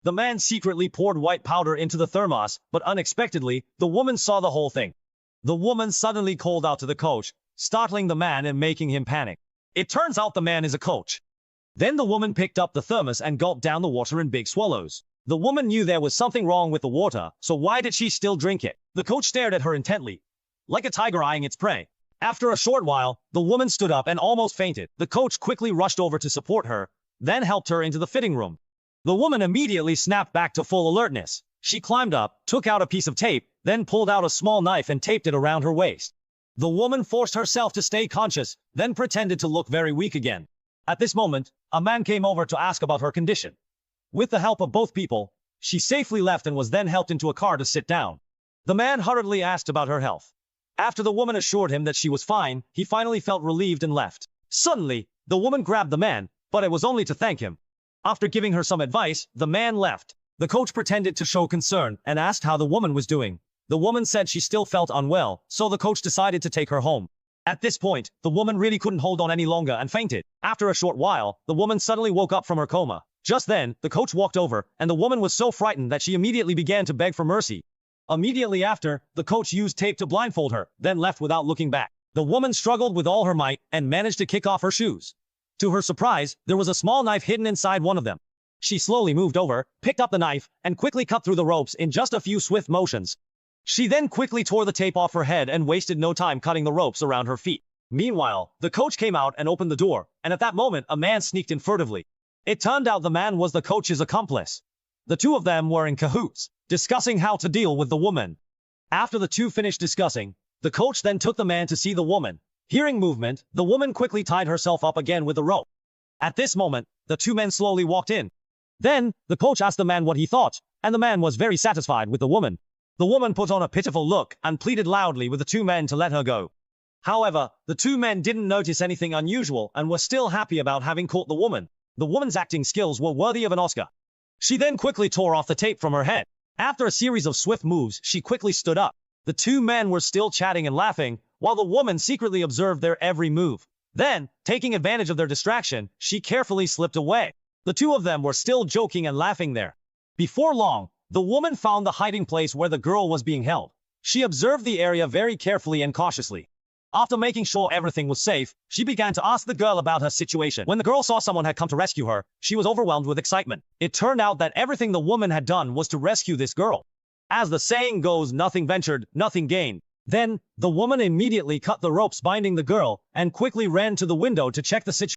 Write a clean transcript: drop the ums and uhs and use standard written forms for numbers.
The man secretly poured white powder into the thermos, but unexpectedly, the woman saw the whole thing. The woman suddenly called out to the coach, startling the man and making him panic. It turns out the man is a coach. Then the woman picked up the thermos and gulped down the water in big swallows. The woman knew there was something wrong with the water, so why did she still drink it? The coach stared at her intently, like a tiger eyeing its prey. After a short while, the woman stood up and almost fainted. The coach quickly rushed over to support her, then helped her into the fitting room. The woman immediately snapped back to full alertness. She climbed up, took out a piece of tape, then pulled out a small knife and taped it around her waist. The woman forced herself to stay conscious, then pretended to look very weak again. At this moment, a man came over to ask about her condition. With the help of both people, she safely left and was then helped into a car to sit down. The man hurriedly asked about her health. After the woman assured him that she was fine, he finally felt relieved and left. Suddenly, the woman grabbed the man, but it was only to thank him. After giving her some advice, the man left. The coach pretended to show concern and asked how the woman was doing. The woman said she still felt unwell, so the coach decided to take her home. At this point, the woman really couldn't hold on any longer and fainted. After a short while, the woman suddenly woke up from her coma. Just then, the coach walked over, and the woman was so frightened that she immediately began to beg for mercy. Immediately after, the coach used tape to blindfold her, then left without looking back. The woman struggled with all her might and managed to kick off her shoes. To her surprise, there was a small knife hidden inside one of them. She slowly moved over, picked up the knife, and quickly cut through the ropes in just a few swift motions. She then quickly tore the tape off her head and wasted no time cutting the ropes around her feet. Meanwhile, the coach came out and opened the door, and at that moment a man sneaked in furtively. It turned out the man was the coach's accomplice. The two of them were in cahoots, discussing how to deal with the woman. After the two finished discussing, the coach then took the man to see the woman. Hearing movement, the woman quickly tied herself up again with the rope. At this moment, the two men slowly walked in. Then, the coach asked the man what he thought, and the man was very satisfied with the woman. The woman put on a pitiful look and pleaded loudly with the two men to let her go. However, the two men didn't notice anything unusual and were still happy about having caught the woman. The woman's acting skills were worthy of an Oscar. She then quickly tore off the tape from her head. After a series of swift moves, she quickly stood up. The two men were still chatting and laughing, while the woman secretly observed their every move. Then, taking advantage of their distraction, she carefully slipped away. The two of them were still joking and laughing there. Before long, the woman found the hiding place where the girl was being held. She observed the area very carefully and cautiously. After making sure everything was safe, she began to ask the girl about her situation. When the girl saw someone had come to rescue her, she was overwhelmed with excitement. It turned out that everything the woman had done was to rescue this girl. As the saying goes, nothing ventured, nothing gained. Then, the woman immediately cut the ropes binding the girl and quickly ran to the window to check the situation.